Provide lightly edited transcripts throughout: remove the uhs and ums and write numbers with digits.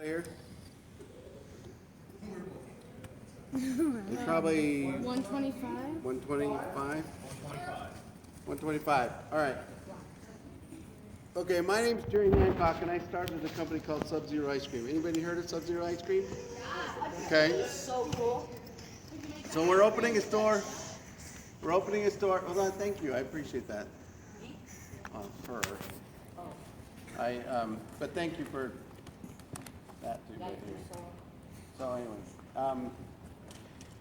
Here. It's probably 125. 125. 125. All right. Okay, my name's Jerry Hancock, and I started a company called Sub-Zero Ice Cream. Anybody heard of Sub-Zero Ice Cream? Okay. So cool. So we're opening a store. We're opening a store. Hold on. Thank you. I appreciate that. Fur. But thank you for that too. Thank you so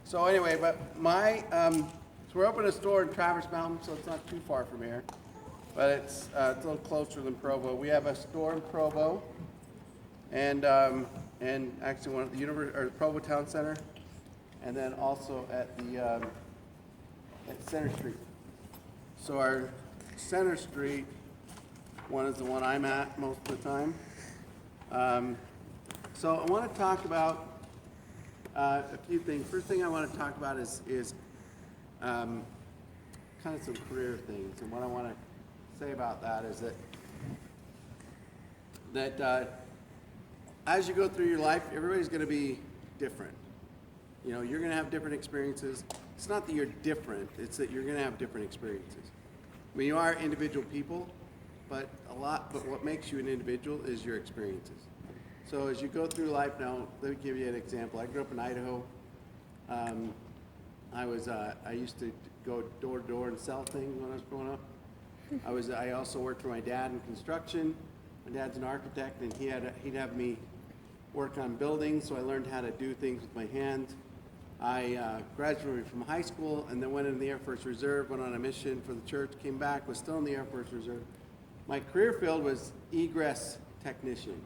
So anyway, but so we're opening a store in Traverse Mountain, so it's not too far from here, but it's a little closer than Provo. We have a store in Provo, and actually one at the Provo Town Center, and then also at the at Center Street. So our Center Street one is the one I'm at most of the time. So I want to talk about a few things. First thing I want to talk about is kind of some career things. And what I want to say about that is that as you go through your life, everybody's going to be different. You know, you're going to have different experiences. It's not that you're different, it's that you're going to have different experiences. I mean, you are individual people, but what makes you an individual is your experiences. So as you go through life now, let me give you an example. I grew up in Idaho. I used to go door to door and sell things when I was growing up. I also worked for my dad in construction. My dad's an architect, and he'd have me work on buildings, so I learned how to do things with my hands. I graduated from high school and then went into the Air Force Reserve, went on a mission for the church, came back, was still in the Air Force Reserve. My career field was egress technician.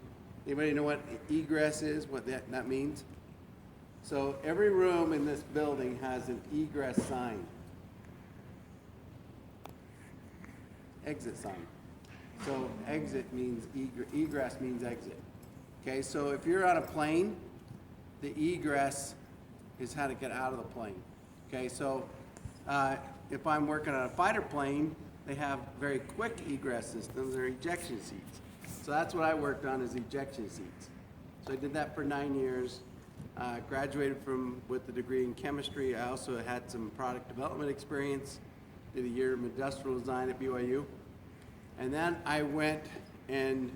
Anybody know what egress is, what that means? So every room in this building has an egress sign. Exit sign. So exit means egress means exit. Okay, so if you're on a plane, the egress is how to get out of the plane. Okay, so if I'm working on a fighter plane, they have very quick egress systems, or ejection seats. So that's what I worked on, is ejection seats. So I did that for 9 years. Graduated with a degree in chemistry. I also had some product development experience. Did a year of industrial design at BYU. And then I went and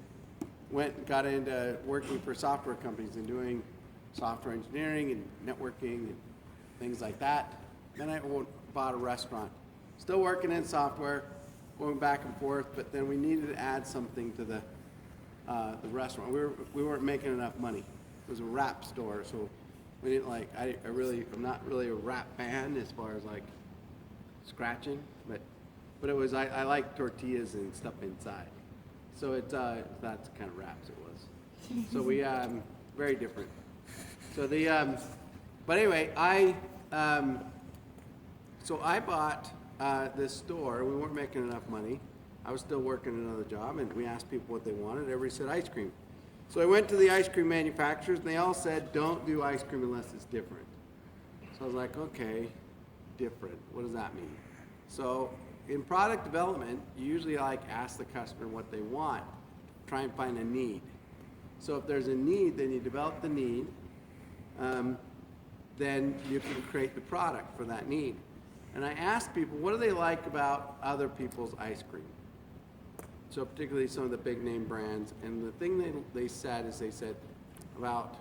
got into working for software companies and doing software engineering and networking and things like that. Then I bought a restaurant. Still working in software, going back and forth, but then we needed to add something to the restaurant. We weren't making enough money. It was a wrap store, so we didn't I'm not really a wrap fan as far as like scratching, but it was, I like tortillas and stuff inside. So that's the kind of wraps it was. So we, very different. So but anyway, I bought this store. We weren't making enough money. I was still working another job, and we asked people what they wanted. Everybody said ice cream. So I went to the ice cream manufacturers, and they all said, don't do ice cream unless it's different. So I was like, okay, different. What does that mean? So in product development, you usually ask the customer what they want, try and find a need. So if there's a need, then you develop the need, then you can create the product for that need. And I asked people, what do they like about other people's ice cream? So particularly some of the big name brands. And the thing they said about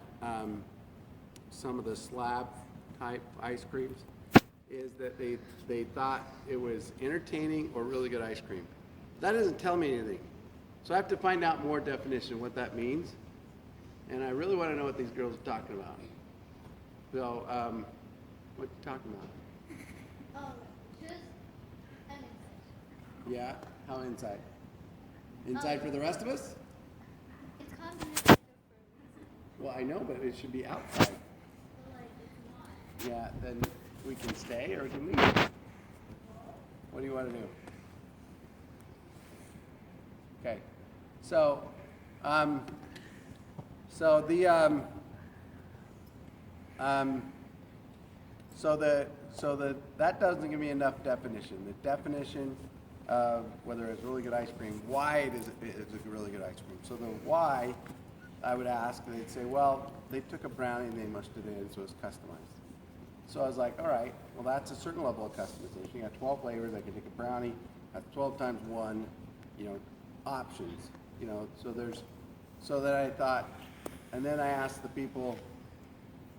some of the slab type ice creams is that they thought it was entertaining or really good ice cream. That doesn't tell me anything. So I have to find out more definition of what that means. And I really want to know what these girls are talking about. So, what are you talking about? Just an insect. Yeah? How inside? Inside for the rest of us? It's called an insect for Well, I know, but it should be outside. like it's not. Yeah, then we can stay or we can leave. What do you want to do? Okay. So, that doesn't give me enough definition. The definition of whether it's really good ice cream, why it is a really good ice cream. So the why I would ask, and they'd say, well, they took a brownie and they mushed it in, so it's customized. So I was like, all right, well, that's a certain level of customization. You got 12 flavors. I can take a brownie. That's 12 times 1, options. So that I thought, and then I asked the people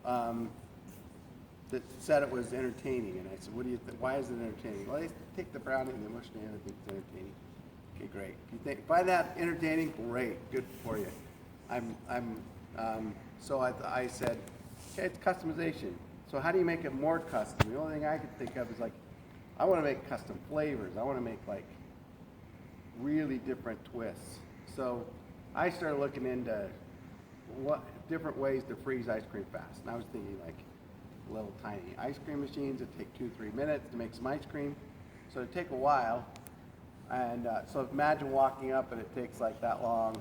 that said it was entertaining, and I said, what do you think? Why is it entertaining? Well, they take the brownie and they mush it in. I think it's entertaining. Okay, great. If you find that entertaining, great, good for you. So I said, okay, it's customization. So how do you make it more custom? The only thing I could think of is like, I want to make custom flavors. I want to make like really different twists. So I started looking into what different ways to freeze ice cream fast. And I was thinking like little tiny ice cream machines that take 2-3 minutes to make some ice cream. So it'd take a while. And so imagine walking up and it takes like that long.